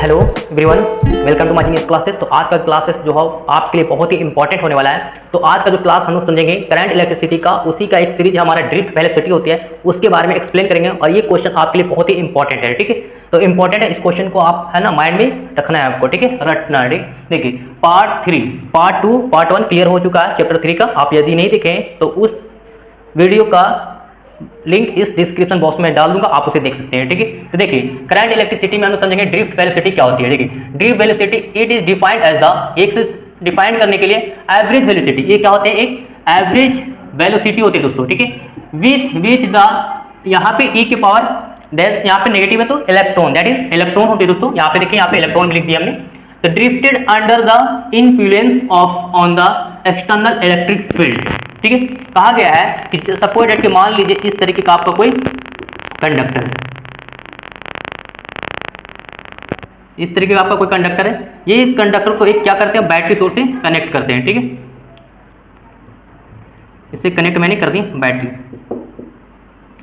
Hello everyone, welcome to my genius classes. तो आज का क्लासेस जो है आपके लिए बहुत ही इंपॉर्टेंट होने वाला है। तो आज का जो क्लास हम लोग समझेंगे करंट इलेक्ट्रिसिटी का, उसी का एक सीरीज हमारा ड्रिफ्ट वेलोसिटी होती है, उसके बारे में एक्सप्लेन करेंगे। और ये क्वेश्चन आपके लिए बहुत ही इंपॉर्टेंट है, ठीक है। तो इंपॉर्टेंट है, इस क्वेश्चन को आप है ना माइंड में रखना है आपको, ठीक है, रटना है। देखिए पार्ट 3, पार्ट 2, पार्ट 1 क्लियर हो चुका है चैप्टर 3 का। आप यदि नहीं देखें तो उस वीडियो का लिंक इस डिस्क्रिप्शन बॉक्स में डाल दूंगा, आप उसे देख सकते हैं, ठीक है। तो देखिए करंट इलेक्ट्रिसिटी में हम समझेंगे ड्रिफ्ट वेलोसिटी क्या होती है। देखिए drift velocity it is defined as the, एक से डिफाइन करने के लिए एवरेज वेलोसिटी, ये क्या होते हैं, एक एवरेज वेलोसिटी होती है दोस्तों, ठीक है। विच द, यहाँ पे e के पावर, यहाँ पे नेगेटिव है तो इलेक्ट्रॉन, दैट इज इलेक्ट्रॉन होते हैं दोस्तों। यहाँ पे देखिए, यहाँ पे इलेक्ट्रॉन लिख दिया हमने। तो drifted under the influence of on the external electric field, ठीक है। कहा गया है कि सपोज दैट कि मान लीजिए इस तरीके का आपका कोई कंडक्टर है, इस तरीके का आपका कोई कंडक्टर है। ये कंडक्टर को एक क्या करते हैं, बैटरी सोर्स से कनेक्ट करते हैं, ठीक है। इससे कनेक्ट मैंने कर दी बैटरी,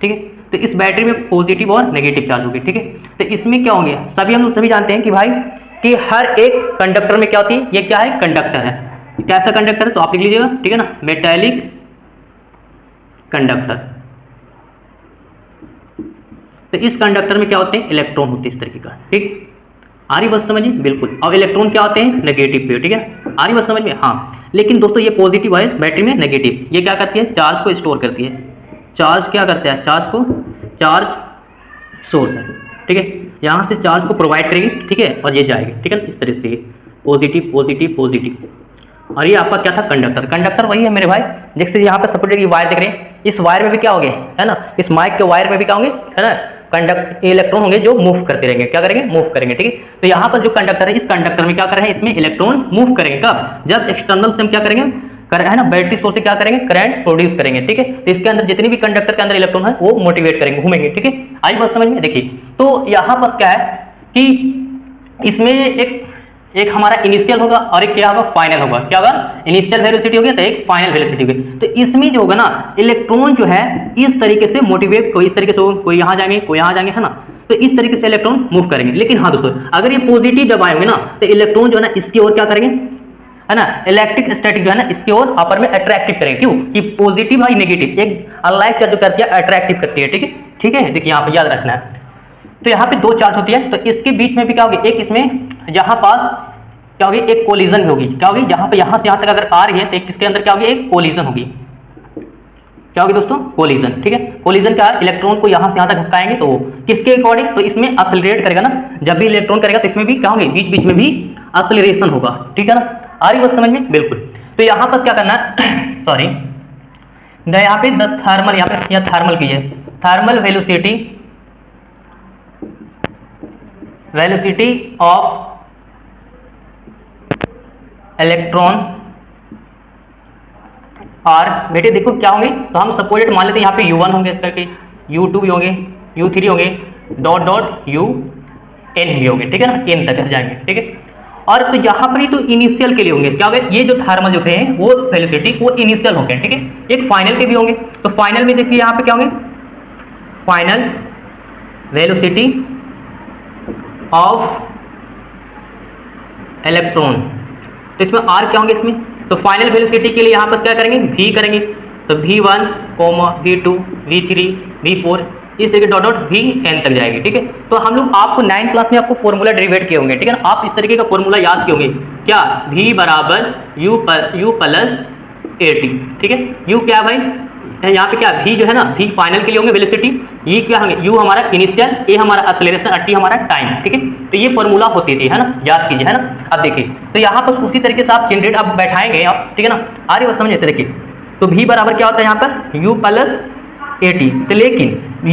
ठीक है। तो इस बैटरी में पॉजिटिव और नेगेटिव चार्ज होगी, ठीक है। तो इसमें क्या होंगे, हम लोग सभी जानते हैं कि भाई कि हर एक कंडक्टर में क्या होती है, ये क्या है, कंडक्टर है। कैसा कंडक्टर है तो आप लिख लीजिएगा, ठीक है ना, मेटालिक कंडक्टर। तो इस कंडक्टर में क्या होते हैं, इलेक्ट्रॉन होते हैं इस तरीके का, ठीक। आ रही बात समझ में, बिल्कुल। और इलेक्ट्रॉन क्या होते हैं, नेगेटिव पे, ठीक है। आ रही बात समझ में, हाँ। लेकिन दोस्तों ये पॉजिटिव है बैटरी में, नेगेटिव ये क्या करती है, चार्ज को स्टोर करती है। चार्ज क्या करता है, चार्ज को, चार्ज सोर्स है, ठीक है। यहाँ से चार्ज को प्रोवाइड करेगी, ठीक है, और ये जाएगी, ठीक है, इस तरह से पॉजिटिव पॉजिटिव पॉजिटिव। और ये आपका क्या था, कंडक्टर। कंडक्टर वही है मेरे भाई, जैसे यहाँ पे सपोर्ट वायर देख रहे हैं, इस वायर में भी क्या होंगे, है ना, इस माइक के वायर में भी क्या होंगे, है ना, कंडक्ट इलेक्ट्रॉन होंगे जो मूव करते रहेंगे, क्या करेंगे, मूव करेंगे, ठीक है। तो यहाँ पर जो कंडक्टर है, इस कंडक्टर में क्या कर रहे हैं, इसमें इलेक्ट्रॉन मूव करेंगे। कब, जब एक्सटर्नल से हम क्या करेंगे, है ना, बैटरी सोर्स से क्या करेंगे, करंट प्रोड्यूस करेंगे, ठीक है। तो इसके अंदर जितनी भी कंडक्टर के अंदर इलेक्ट्रॉन है वो मोटिवेट करेंगे, घूमेंगे, ठीक है। आई बात समझ में। देखिए तो यहाँ पर क्या है कि इसमें एक हमारा इनिशियल होगा और एक क्या होगा, फाइनल होगा। क्या होगा, इनिशियल वेलोसिटी होगी तो एक फाइनल वेलोसिटी होगी। तो इसमें जो होगा ना, इलेक्ट्रॉन जो है इस तरीके से मोटिवेट, कोई इस तरीके से, कोई यहाँ जाएंगे, कोई यहाँ जाएंगे, है ना। तो इस तरीके से इलेक्ट्रॉन मूव करेंगे। लेकिन हाँ दोस्तों, अगर ये पॉजिटिव जब आएंगे ना, तो इलेक्ट्रॉन जो है ना इसकी ओर क्या करेंगे, है ना, इलेक्ट्रिक स्टैटिक जो है ना इसकी ओर अपर में अट्रैक्टिव करेंगे। क्यों कि पॉजिटिव और नेगेटिव एक अनलाइक चार्ज जो करती है अट्रैक्टिव करती है, ठीक है, ठीक है। देखिए यहाँ पे याद रखना है। तो यहाँ पे दो चार्ज होती है, तो इसके बीच में भी क्या होगी, एक इसमें यहाँ पास क्या होगी, एक कोलिजन होगी। क्या होगी, जहां पे यहां से यहां तक अगर आ रही है तो इसके अंदर क्या होगी, एक कोलिजन होगी। क्या होगी दोस्तों, कोलिजन, ठीक है। कोलिजन क्या है, इलेक्ट्रॉन को यहां से यहां तक घसकाएंगे तो किसके अकॉर्डिंग, तो इसमें एक्सेलरेट करेगा ना, जब भी इलेक्ट्रॉन करेगा तो इसमें भी क्या होंगे, बीच बीच में भी एक्सेलरेशन होगा, ठीक है ना। आ रही बात समझ में, बिल्कुल। तो यहां पर क्या करना है सॉरी, यहाँ पे द थर्मल, यहाँ पे थर्मल की है, थर्मल वेलोसिटी ऑफ इलेक्ट्रॉन। और बेटे देखो क्या होंगे, तो हम सपोज मान लेते हैं यहाँ पे U1 होंगे, इस करके U2 भी होंगे, U3 होंगे, डॉट डॉट UN भी होंगे, ठीक है ना, N तक जाएंगे, ठीक है। और तो यहाँ पर ही तो इनिशियल के लिए होंगे, क्या होंगे, ये जो थर्मल जो थे वो वेलोसिटी वो इनिशियल होंगे, ठीक है। एक फाइनल के भी होंगे। तो फाइनल में देखिए यहाँ पे क्या होंगे, फाइनल वेलोसिटी ऑफ इलेक्ट्रॉन। तो इसमें R क्या होंगे इसमें, तो फाइनल वेलोसिटी के लिए यहाँ पर क्या करेंगे, V करेंगे। तो V1, V2, V3, V4 इस तरीके डॉट डॉट Vn तक जाएगी, ठीक है। तो हम लोग आपको 9th क्लास में आपको फॉर्मूला डेरिवेट किए होंगे, ठीक है ना। आप इस तरीके का फॉर्मूला याद किए होंगे, क्या, V बराबर U प्लस AT, ठीक है। U क्या भाई, यहाँ पे क्या, V जो है ना, V फाइनल के लिए होंगे वेलोसिटी, ये क्या होंगे, U हमारा इनिशियल, A हमारा एक्सेलरेशन, T हमारा टाइम, ठीक है। तो ये फॉर्मूला होती थी, है ना, याद कीजिए, है ना। अब देखिए तो यहाँ पर उसी तरीके से आप जनरेट अब बैठाएंगे आप, ठीक है ना। आ रही बात समझ में, देखिए तो V बराबर क्या होता है यहाँ पर, U प्लस AT। तो लेकिन V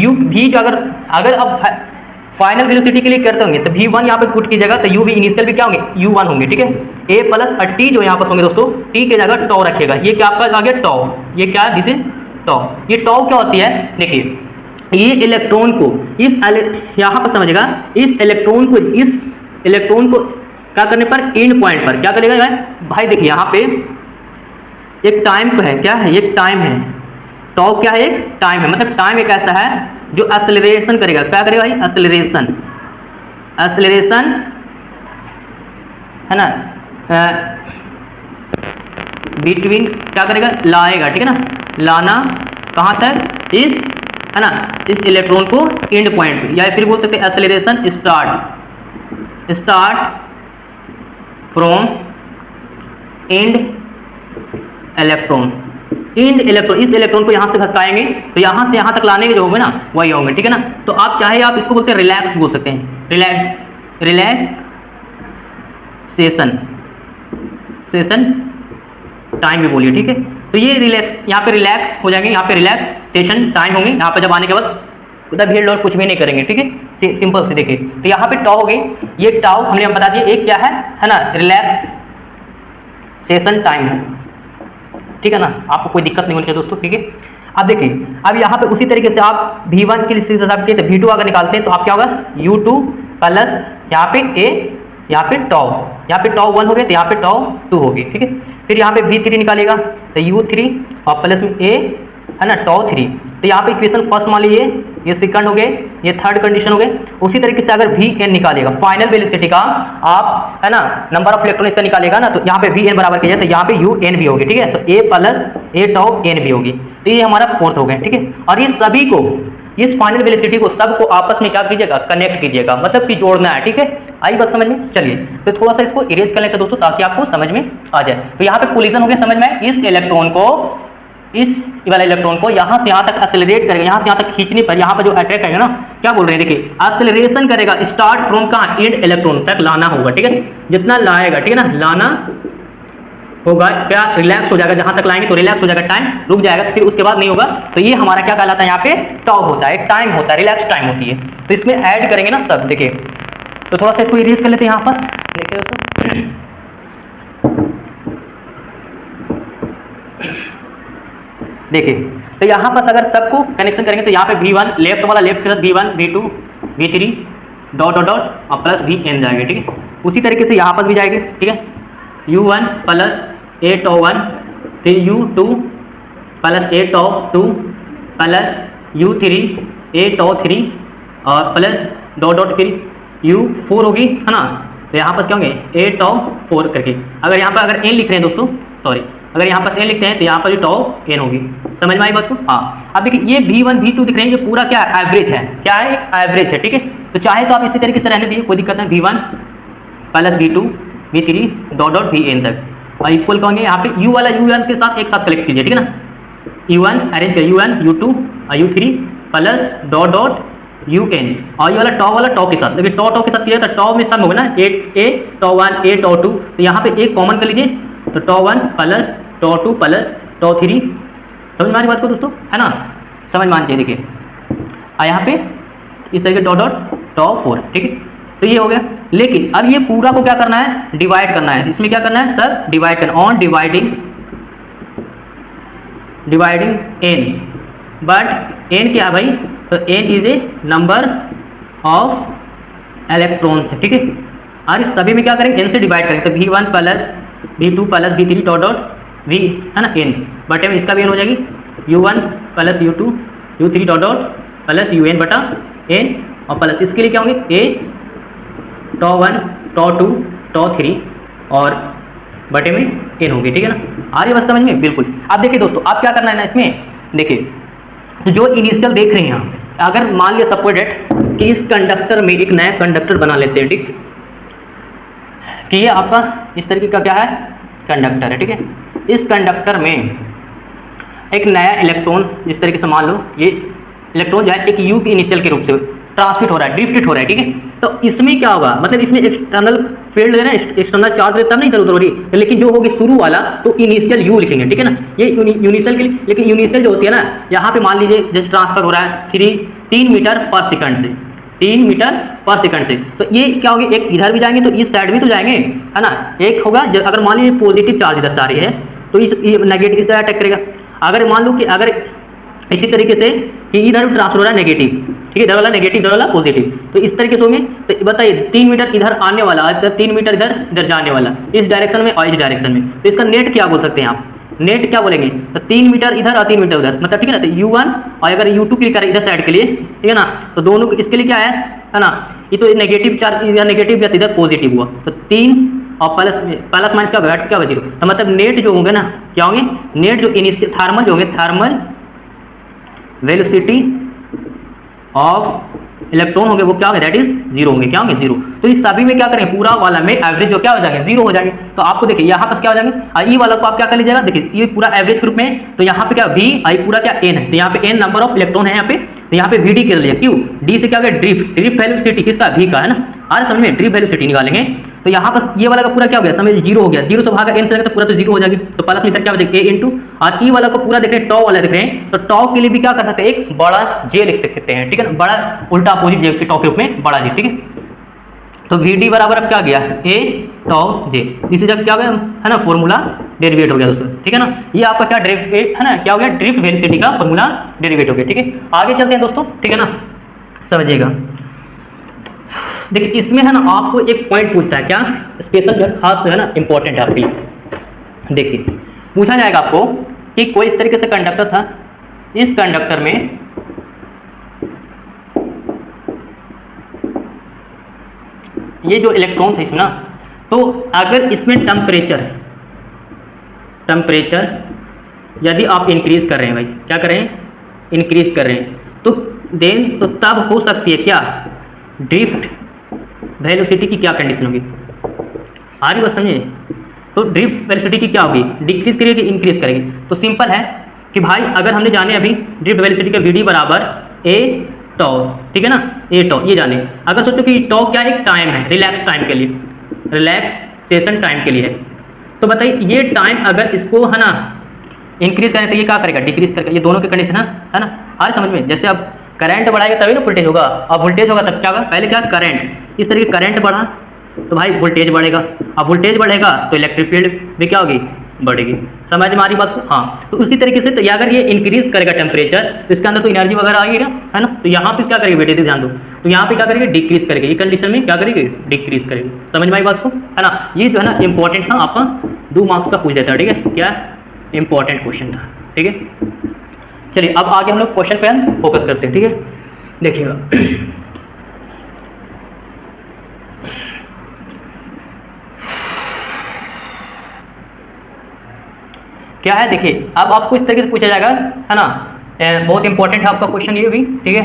जो अगर अब फाइनल वेलोसिटी के लिए करते होंगे तो V1 यहाँ पे पुट कीजिएगा, तो U भी इनिशियल भी क्या होंगे, U1 होंगे, ठीक है। A प्लस T जो यहाँ पर होंगे दोस्तों, T के जगह टॉ रखिएगा, ये क्या आपका आ गया टॉ, ये क्या है, दिस इज टॉ। ये टॉ क्या होती है, देखिए ये इलेक्ट्रॉन को इस यहाँ पर समझिएगा, इस इलेक्ट्रॉन को क्या करने पर, एंड पॉइंट पर क्या करेगा भाई। देखिए यहाँ पे एक टाइम है, क्या है, एक टाइम है, टॉ क्या है, एक टाइम है, मतलब टाइम एक ऐसा है जो एक्सेलरेशन करेगा, क्या करेगा भाई, एक्सेलरेशन है ना, बिटवीन क्या करेगा, लाएगा, ठीक है ना, लाना कहाँ तक, इस, है ना, इस इलेक्ट्रॉन को एंड पॉइंट पे, या फिर बोल सकते हैं acceleration start from and electron, and electron, इस इलेक्ट्रॉन को यहाँ से खसकाएंगे तो यहाँ से यहाँ तक लाने के जो होंगे ना वही होंगे, ठीक है ना। तो आप चाहे आप इसको बोलते हैं रिलैक्स बोल सकते हैं, रिलैक्सेशन टाइम भी बोलिए, ठीक है। तो ये रिलैक्स, यहाँ पे रिलैक्स हो जाएंगे, यहाँ पे रिलैक्सेशन टाइम होंगे, यहाँ पे जब आने के बाद उधर भीड़ और कुछ भी नहीं करेंगे, ठीक है, सिंपल से देखिए। तो यहाँ पे टाउ हो गई, ये टाउ हमने बता दिया एक क्या है ना, रिलैक्सेशन टाइम है, ठीक है ना, आपको कोई दिक्कत नहीं होनी चाहिए दोस्तों, ठीक है। अब देखिए, अब यहाँ पे उसी तरीके से आप V1 के लिए हिसाब किए तो V2 अगर निकालते हैं तो आप क्या होगा, U2 प्लस यहाँ पे A, यहाँ पे टाउ 1 हो गया, तो यहाँ पे टाउ 2 होगी, ठीक है। फिर यहाँ पे V3 निकालेगा तो U3 और प्लस में A, है ना, टाउ 3। तो यहाँ पे इक्वेशन फर्स्ट मान लीजिए, ये सेकंड हो गए, ये थर्ड कंडीशन हो गए। उसी तरीके से अगर Vn निकालेगा फाइनल वेलोसिटी का आप, है ना, नंबर ऑफ इलेक्ट्रॉन इसका निकालेगा ना, तो यहाँ पे Vn बराबर किया जाए तो यहाँ पे Un भी होगी, ठीक है। तो A plus A tau N भी होगी, तो ये हमारा फोर्थ हो गया, ठीक है। और ये सभी को, इस फाइनल वेलोसिटी को सबको आपस में क्या कीजिएगा, कनेक्ट कीजिएगा, मतलब कि जोड़ना है, ठीक है। आई बात समझ में, चलिए तो थोड़ा सा इसको इरेज कर लेते हैं दोस्तों ताकि आपको समझ में आ जाए। तो यहाँ पे कोलिजन हो गया, समझ में, इस इलेक्ट्रॉन को, इस वाला इलेक्ट्रॉन को यहाँ से यहाँ तक एक्सेलरेट करेगा, यहाँ से यहाँ तक खींचने पर यहाँ पर जो अटैक करेगा ना, क्या बोल रहे हैं, देखिए एक्सेलरेशन करेगा, स्टार्ट फ्रॉम कहाँ, एंड इलेक्ट्रॉन तक लाना होगा, ठीक है। जितना लाएगा, ठीक है ना, लाना होगा, क्या रिलैक्स हो जाएगा, जहां तक लाएंगे तो रिलैक्स हो जाएगा, टाइम रुक जाएगा, तो फिर उसके बाद नहीं होगा। तो ये हमारा क्या कहलाता है, यहाँ पे टाउ होता है, एक टाइम होता है, रिलैक्स टाइम होती है। तो इसमें ऐड करेंगे ना सब, देखिए तो थोड़ा सा इसको इरेज कर लेते हैं यहाँ पर, देखिए दोस्तों, देखिए तो यहाँ पर अगर सबको कनेक्शन करेंगे तो यहाँ पे V1 लेफ्ट वाला लेफ्ट के साथ V1 V2 V3 dot dot dot और प्लस Vn जाएंगे, ठीक है। उसी तरीके से यहाँ पर भी जाएंगे, ठीक है, U1 प्लस A टाउ 1, फिर U2 plus A tau 2 plus U3 A tau 3 और प्लस डॉट डॉट फिर U4 होगी, है ना। तो यहाँ पर क्या होंगे, A टाउ 4 करके, अगर यहाँ पर अगर N लिख रहे हैं दोस्तों, सॉरी, अगर यहाँ पर N लिखते हैं तो यहाँ पर भी टाउ N होगी, समझ में आई बात को। हाँ, अब देखिए ये V1 V2 दिख रहे हैं, ये पूरा क्या है, एवरेज है, क्या है, एवरेज है, ठीक है। तो चाहे तो आप इसी तरीके से रहने दीजिए, कोई दिक्कत नहीं, V1 plus V2 V3 dot dot Vn तक, और इक्वल कहोगे यहाँ पे U वाला U1 के साथ एक साथ कलेक्ट कीजिए, ठीक है ना, U1 अरेंज करिए, U1 U2 और U3 plus dot dot UN, और ये वाला टाउ के साथ, लेकिन टाउ के साथ किया था, टाउ में सम होगा ना, A टाउ 1 A टाउ 2, तो यहाँ पे एक कॉमन कर लीजिए, तो tau 1 plus tau 2 plus tau 3, समझ में आ रही बात को दोस्तों, है ना, समझ में आनी चाहिए। देखिए और यहाँ पे इस तरीके डॉट डॉट टाउ 4, ठीक है। तो ये हो गया, लेकिन अब ये पूरा को क्या करना है, डिवाइड करना है। इसमें क्या करना है सर, डिवाइड करना, on dividing n, but n क्या है भाई, तो n is a number of electrons, ठीक है। और इस सभी में क्या करेंगे, n से डिवाइड करेंगे, तो V1 plus V2 plus V3 dot dot V, है ना, n बटे में इसका भी n हो जाएगी, U1 plus U2 U3 dot dot plus UN बटा n, और प्लस इसके लिए क्या होंगे, A टाउ 1 टाउ 2 टाउ 3 और बटे में n होगी, ठीक है ना। आ रही बात समझ में, बिल्कुल। अब देखिए दोस्तों, आप क्या करना है ना इसमें, देखिए जो इनिशियल देख रहे हैं यहाँ, अगर मान लिया सपोजेट कि इस कंडक्टर में एक नया कंडक्टर बना लेते हैं, ठीक, कि ये आपका इस तरीके का क्या है, कंडक्टर है, ठीक है। इस कंडक्टर में एक नया इलेक्ट्रॉन इस तरीके से मान लो, ये इलेक्ट्रॉन जो है एक U के इनिशियल के रूप से ट्रांसमिट हो रहा है, ड्रिफ्टेड हो रहा है, ठीक है। तो इसमें क्या होगा, मतलब इसमें एक्सटर्नल फील्ड है ना, एक्सटर्नल चार्ज रहता है ना, इधर उधर हो रही, लेकिन जो होगी शुरू वाला तो इनिशियल U लिखेंगे, ठीक है ना, ये यूनिशियल के लिए। लेकिन यूनिशियल जो होती है ना, यहाँ पे मान लीजिए जैसे ट्रांसफर हो रहा है 3 मीटर पर सेकंड से, 3 मीटर पर सेकंड से, तो ये क्या होगी, एक इधर भी जाएंगे तो इस साइड भी तो जाएंगे, है ना। एक होगा अगर मान लीजिए पॉजिटिव चार्ज इधर से आ रही है तो इस नेगेटिव इस तरह अटैक करेगा। अगर मान लो कि अगर इसी तरीके से कि इधर ट्रांसफर हो रहा है नेगेटिव, ठीक है, इधर वाला नेगेटिव इधर वाला पॉजिटिव, तो इस तरीके से होंगे। तो बताइए 3 मीटर इधर आने वाला, 3 मीटर इधर इधर जाने वाला, इस डायरेक्शन में और इस डायरेक्शन में, तो इसका नेट क्या बोल सकते हैं आप, नेट क्या बोलेंगे, तो 3 मीटर इधर और 3 मीटर उधर, मतलब ठीक है ना। तो U1 और अगर U2 क्लिक करें इधर साइड के लिए, ठीक है ना, तो दोनों इसके लिए क्या है ना, ये तो नेगेटिव चार्ज, इधर नेगेटिव या इधर पॉजिटिव हुआ, तो 3 और प्लस माइनस क्या होगा, क्या होगा 0। तो मतलब नेट जो होंगे ना, क्या होंगे, नेट जो इनिशियल थर्मल जो होंगे, थर्मल वेलोसिटी ऑफ इलेक्ट्रॉन होंगे वो क्या होंगे, दैट इज 0 होंगे, क्या होंगे 0। तो इस सभी में क्या करें, पूरा वाला में एवरेज जो क्या हो जाएंगे 0 हो जाएंगे। तो आपको देखिए यहाँ पर क्या हो जाएंगे, ई वाला को आप क्या कर लीजिएगा, देखिए ये पूरा एवरेज ग्रुप में, तो यहाँ पे क्या वी आई पूरा क्या एन है, तो यहाँ पे एन नंबर ऑफ इलेक्ट्रॉन है यहाँ पे, तो यहाँ पे वी डी कर लिया, क्यों, डी से क्या हो गया ड्रिफ्ट, ड्रिफ्ट वेलोसिटी किसका, वी का है ना, आज समझ में ड्रिफ्ट वेलोसिटी निकालेंगे। तो यहाँ पर ये वाला का पूरा क्या हो गया, समझ 0 हो गया, 0 से भागा एन से तो पूरा तो 0 हो जाएगी। तो प्लस में क्या हो जाएगा ए इंटू, और ई वाला को पूरा देख रहे हैं, टॉ वाला देख रहे हैं, तो टॉ के लिए भी क्या कर सकते हैं, एक बड़ा जे लिख सकते हैं, ठीक है ना, बड़ा उल्टा अपोजिट जे के टॉ के रूप में बड़ा जे, ठीक है। तो वी डी बराबर अब क्या गया, ए टॉ जे, इसी जगह क्या हो गया है ना, फॉर्मूला डेरिवेट हो गया दोस्तों, ठीक है ना। ये आपका क्या डेरिवेट है ना, क्या हो गया, ड्रिफ्ट वेलोसिटी का फॉर्मूला डेरिवेट हो गया, ठीक है। आगे चलते हैं दोस्तों, ठीक है ना, समझिएगा। देखिए इसमें है ना आपको एक पॉइंट पूछता है, क्या स्पेशल जो है, खास जो है ना इंपॉर्टेंट है आपकी। देखिए पूछा जाएगा आपको कि कोई इस तरीके से कंडक्टर था, इस कंडक्टर में ये जो इलेक्ट्रॉन थे इसमें ना, तो अगर इसमें टेम्परेचर यदि आप इंक्रीज कर रहे हैं, भाई क्या कर रहे हैं, इंक्रीज कर रहे हैं, तो देन तो तब हो सकती है क्या, ड्रिफ्ट वेलोसिटी की क्या कंडीशन होगी, आ रही बात समझे। तो ड्रिफ्ट वेलोसिटी की क्या होगी, डिक्रीज करेगी इंक्रीज करेगी। तो सिंपल है कि भाई अगर हमने जाने अभी ड्रिफ्ट वेलोसिटी का वी डी बराबर ए टॉ, ठीक है ना, ए टॉ ये जाने। अगर सोचो कि टॉ क्या एक टाइम है, रिलैक्स टाइम के लिए, रिलैक्सेशन टाइम के लिए है, तो बताइए ये टाइम अगर इसको है ना इंक्रीज करें तो ये क्या करेगा, डिक्रीज करेगा, ये दोनों की कंडीशन है ना, आ रही समझ में। जैसे अब करंट बढ़ाएगा तभी ना वोल्टेज होगा, अब वोल्टेज होगा तब क्या होगा, पहले क्या करंट, इस तरीके करंट बढ़ा तो भाई वोल्टेज बढ़ेगा, अब वोल्टेज बढ़ेगा तो इलेक्ट्रिक फील्ड भी क्या होगी, बढ़ेगी। समझ में आ रही बात को, हाँ। तो उसी तरीके से तो अगर ये इंक्रीज करेगा टेम्परेचर तो इसके अंदर तो एनर्जी वगैरह आएगी ना, है ना। तो यहाँ पे क्या करेगी बेटे, ध्यान दो, तो यहाँ पे क्या करेगी, डिक्रीज करेगी, ये कंडीशन में क्या करेगी, डिक्रीज करेगी। समझ में आई बात को, है ना। ये जो है ना इंपॉर्टेंट था, आपका 2 मार्क्स का पूछ देता है, ठीक है, क्या इंपॉर्टेंट क्वेश्चन था, ठीक है। चलिए अब आगे हम लोग क्वेश्चन पे हम फोकस करते हैं, ठीक है। देखिएगा क्या है, देखिए अब आपको इस तरीके से पूछा जाएगा, है ना, बहुत इंपॉर्टेंट है आपका क्वेश्चन ये भी, ठीक है,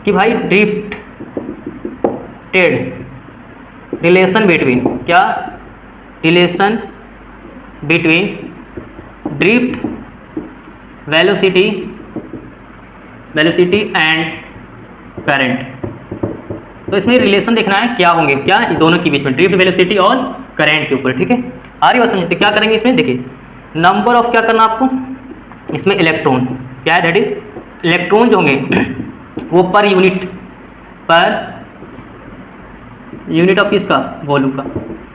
कि भाई ड्रिफ्टेड रिलेशन बिटवीन, क्या relation between drift velocity and current. तो इसमें रिलेशन देखना है क्या होंगे, क्या दोनों के बीच में, ड्रिफ्ट वेलोसिटी और करंट के ऊपर, ठीक है। आ रही बात समझते, क्या करेंगे इसमें, देखिए नंबर ऑफ क्या करना आपको, इसमें इलेक्ट्रॉन क्या है, दैट इज इलेक्ट्रॉन जो होंगे वो पर यूनिट ऑफ किसका, वॉल्यूम का।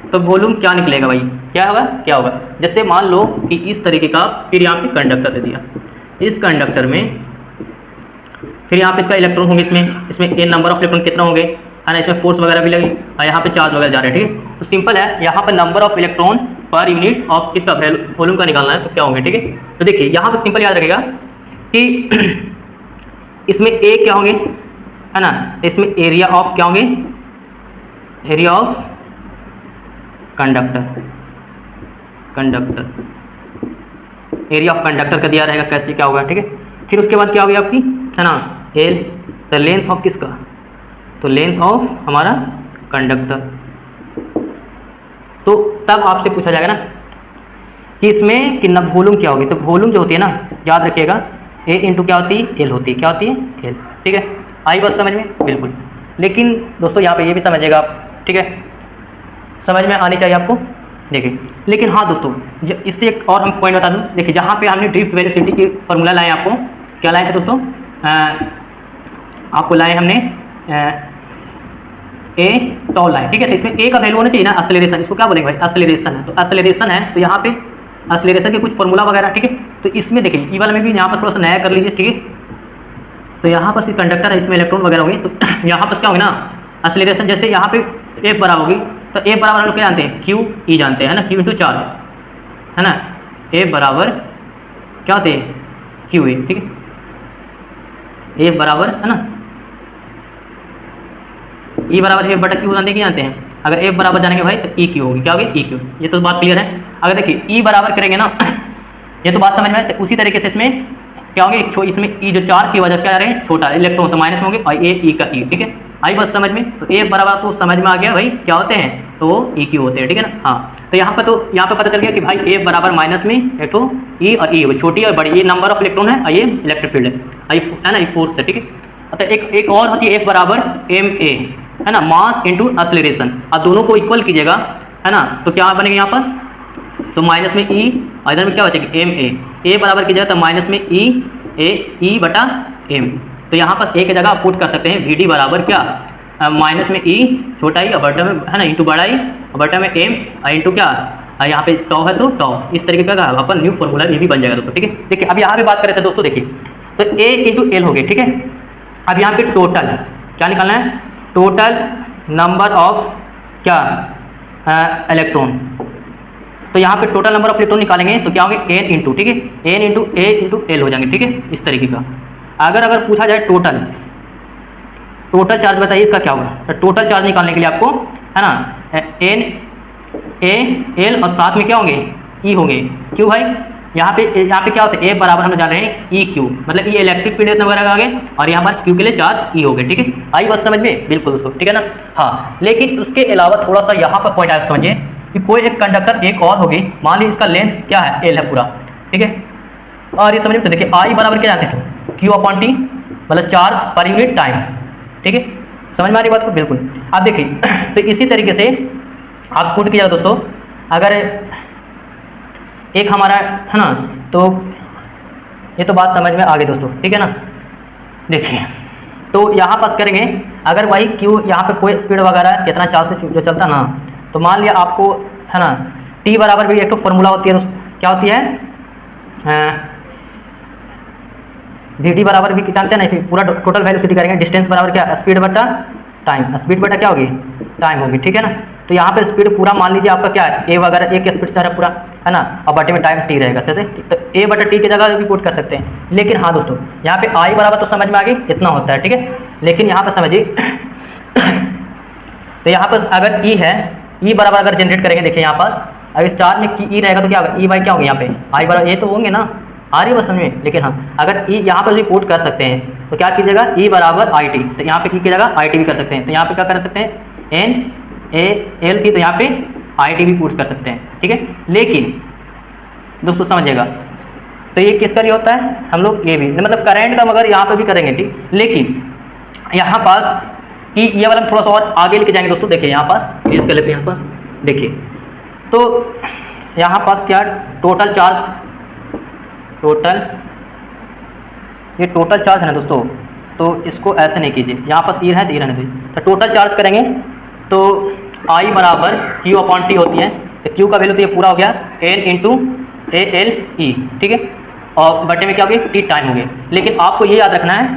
तो वॉल्यूम क्या निकलेगा भाई, क्या होगा, जैसे मान लो कि इस तरीके का, फिर यहाँ पे कंडक्टर दे दिया, इस कंडक्टर में फिर यहाँ पे इसका इलेक्ट्रॉन होंगे, इसमें ए नंबर ऑफ इलेक्ट्रॉन कितना होंगे, है ना, इसमें फोर्स वगैरह भी लगी और यहाँ पे चार्ज वगैरह जा रहे हैं, ठीक है। तो सिंपल है, यहाँ पर number of electron per unit of किसका, वॉल्यूम का निकालना है, तो क्या होंगे, ठीक है। तो देखिए यहाँ पर सिंपल याद रखेगा कि इसमें ए क्या होंगे, है ना, इसमें एरिया ऑफ क्या होंगे, area of conductor area of conductor का दिया रहेगा, कैसे क्या होगा, ठीक है। फिर उसके बाद क्या होगी आपकी, है ना, एल, द लेंथ ऑफ किसका, तो लेंथ ऑफ हमारा कंडक्टर। तो तब आपसे पूछा जाएगा ना कि इसमें कि वॉल्यूम क्या होगी, तो वॉल्यूम जो होती है ना, याद रखिएगा ए इंटू क्या होती है, एल होती है, क्या होती है, एल, ठीक है। आई बात समझ में, बिल्कुल। लेकिन दोस्तों यहाँ पे ये भी समझिएगा आप, ठीक है, समझ में आनी चाहिए आपको, देखिए। लेकिन हाँ दोस्तों, इससे एक और हम पॉइंट बता दूं, देखिए जहाँ पे हमने ड्रिफ्ट वेलोसिटी की फॉर्मूला लाए, आपको क्या लाए थे दोस्तों, आपको लाए हमने ए टॉ लाए, ठीक है। तो इसमें ए का वैल्यू होना चाहिए ना, एक्सेलरेशन, इसको क्या बोलेंगे भाई, एक्सेलरेशन है। तो एक्सेलरेशन है, तो यहाँ पे एक्सेलरेशन के कुछ फॉर्मूला वगैरह, ठीक है। तो इसमें देखिए ई वाले में भी यहाँ पर थोड़ा सा नया कर लीजिए, ठीक है। तो यहाँ पर कंडक्टर है, इसमें इलेक्ट्रॉन वगैरह होंगे, तो यहाँ पर क्या होगी ना, एक्सेलरेशन, जैसे यहाँ पे F बराबर होगी, तो F बराबर हम लोग क्या जानते हैं, Q E जानते हैं, है ना, Q इंटू चार्ज, है ना, F बराबर क्या होते हैं, Q E, ठीक है। F बराबर, है ना, E बराबर F बटा Q जानते हैं, जानते हैं, अगर एफ बराबर जानेंगे भाई तो ई क्यू होगी, क्या होगी ई क्यू। ये तो बात क्लियर है। अगर देखिए ई बराबर करेंगे ना ये तो बात समझ में आए। तो उसी तरीके से इसमें क्या होंगे, इसमें ई जो चार्ज की वजह क्या आ रहे हैं, छोटा इलेक्ट्रॉन तो माइनस में होंगे, और ए ई का ई, ठीक है। आई बस समझ में। तो ए बराबर तो समझ में आ गया भाई क्या होते हैं, तो वो ई क्यू होते हैं, ठीक है ना। हाँ तो यहाँ पे पता चल गया कि भाई ए बराबर माइनस में एक तो ई और ई, छोटी और बड़ी, ये नंबर ऑफ इलेक्ट्रॉन है और ये इलेक्ट्रिक फील्ड है ना, ये फोर्स है, ठीक है। अतः एक और होती है एफ बराबर एम ए, है ना, मास इंटू एक्सेलरेशन। अब दोनों को इक्वल कीजिएगा, है ना, तो क्या बनेगा यहाँ पर, तो माइनस में ई और इधर में क्या बचेगा एम ए बराबर कीजिएगा तो माइनस में ई बटा एम। तो यहाँ पर ए की जगह आप पुट कर सकते हैं वी डी बराबर क्या, माइनस में ई छोटा ई और बटा में, है ना, इंटू बड़ा ई और बटा में एम और इंटू क्या, यहाँ पे टॉ है तो टॉ। इस तरीके का अपन न्यू फॉर्मूला ये भी बन जाएगा दोस्तों, ठीक है। देखिए अब यहाँ पे बात कर रहे थे दोस्तों, देखिए तो ए इंटू एल हो गए, ठीक है। अब यहाँ पे टोटल क्या निकालना है, टोटल नंबर ऑफ क्या इलेक्ट्रॉन। तो यहाँ पे टोटल नंबर ऑफ इलेक्ट्रॉन निकालेंगे तो क्या होंगे एन इंटू, ठीक है, एन इंटू ए इंटू एल हो जाएंगे, ठीक है, इस तरीके का। अगर पूछा जाए टोटल चार्ज बताइए इसका क्या होगा, तो टोटल चार्ज निकालने के लिए आपको, है ना, एन ए एल और साथ में क्या होंगे ई होंगे, क्यों भाई, यहाँ पे क्या होता है, ए बराबर हम जान रहे हैं ई क्यू, मतलब ये इलेक्ट्रिक फील्ड वगैरह आ गए और यहाँ पर क्यू के लिए चार्ज ई हो गए, ठीक है। आई बात समझ में, बिल्कुल दोस्तों, ठीक है ना। हाँ लेकिन उसके अलावा थोड़ा सा यहाँ पर पॉइंट आया समझिए कि कोई एक कंडक्टर एक और होगी, मान लीजिए इसका लेंथ क्या है एल है पूरा, ठीक है, और ये समझिए तो देखिए आई बराबर क्या जानते हैं, क्यू अपॉन टी, मतलब चार्ज पर यूनिट टाइम, ठीक है, समझ में आ रही बात को, बिल्कुल। अब देखिए तो इसी तरीके से आप पुट कीजिएगा दोस्तों, अगर एक हमारा, है ना, तो ये तो बात समझ में आ गई दोस्तों, ठीक है ना। देखिए तो यहाँ पास करेंगे, अगर वही क्यू यहाँ पे कोई स्पीड वगैरह कितना चार्ज से जो चलता ना, तो मान लिया आपको, है ना, टी बराबर भी एक तो फॉर्मूला होती है, क्या होती है, वी डी बराबर भी जानते हैं ना, पूरा टोटल वेलोसिटी करेंगे, डिस्टेंस बराबर क्या, स्पीड बटा टाइम, स्पीड बटा क्या होगी टाइम होगी, ठीक है ना। तो यहाँ पे स्पीड पूरा मान लीजिए आपका क्या है, ए वगैरह एक स्पीड से है पूरा, है ना, और बटे में टाइम टी रहेगा, जैसे तो ए बटा टी की जगह भी पुट कर सकते हैं। लेकिन हाँ दोस्तों यहाँ पे आई बराबर तो समझ में आ गई इतना होता है, ठीक है, लेकिन यहाँ पर समझिए तो यहाँ पर अगर ई है, ई बराबर अगर जनरेट करेंगे, देखिए यहाँ पास अगर इस चार्ज में ई रहेगा तो क्या होगा, ई बाई क्या होगा, यहाँ पे आई बराबर, ये तो होंगे ना, आ रही है बस समझ में। लेकिन हाँ अगर ई यहाँ पर भी पुट कर सकते हैं तो क्या कीजिएगा, ई बराबर आई टी, तो यहाँ पे की कीजिएगा आई टी भी कर सकते हैं, तो यहाँ पे क्या कर सकते हैं एन ए एल की, तो यहाँ पे आई टी भी पुट कर सकते हैं, ठीक है। लेकिन दोस्तों समझिएगा तो ये किसका लिए होता है, हम लोग ये भी मतलब करंट का मगर यहाँ पे भी करेंगे, ठीक। लेकिन यहाँ पास कि ये वाला थोड़ा सा और आगे लेके जाएंगे दोस्तों। देखिए यहाँ पास इसके लेते हैं, यहाँ पास देखिए तो यहाँ पास क्या टोटल चार्ज, ये टोटल चार्ज है ना दोस्तों, तो इसको ऐसे नहीं कीजिए, यहाँ पास ई है तो ई रहने दीजिए। तो टोटल चार्ज करेंगे तो आई बराबर क्यू अपॉन टी होती है, तो क्यू का वैल्यू तो ये पूरा हो गया n into A l e, ठीक है, और बटे में क्या हो गया टी टाइम हो गया। लेकिन आपको ये याद रखना है,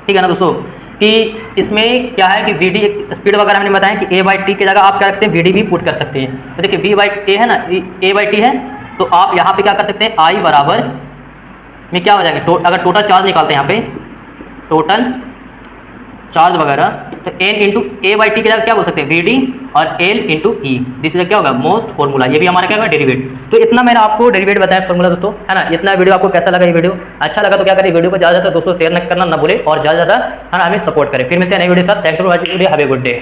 ठीक है ना दोस्तों, कि इसमें क्या है कि वी डी स्पीड वगैरह हमने बताया कि ए बाई टी की जगह आप क्या रखते हैं, वी डी भी पुट कर सकते हैं। तो देखिए वी बाई ए है ना, ए बाई टी है, तो आप यहाँ पे क्या कर सकते हैं, आई बराबर में क्या हो जाएगा, अगर टोटल चार्ज निकालते हैं यहाँ पे टोटल चार्ज वगैरह, तो n into A by t की जगह क्या बोल सकते हैं, वी डी और l into e, this is क्या होगा मोस्ट फॉर्मूला। ये भी हमारा क्या होगा डेरिवेट। तो इतना मैंने आपको डेरिवेट बताया फॉर्मूला दोस्तों, है ना। इतना वीडियो आपको कैसा लगा, ये वीडियो अच्छा लगा तो क्या करें, वीडियो को ज़्यादा दोस्तों शेयर करना ना भूले और ज़्यादा है ना हमें सपोर्ट करें। फिर मिलते हैं नई वीडियो के साथ। Thanks for watching, have a good day.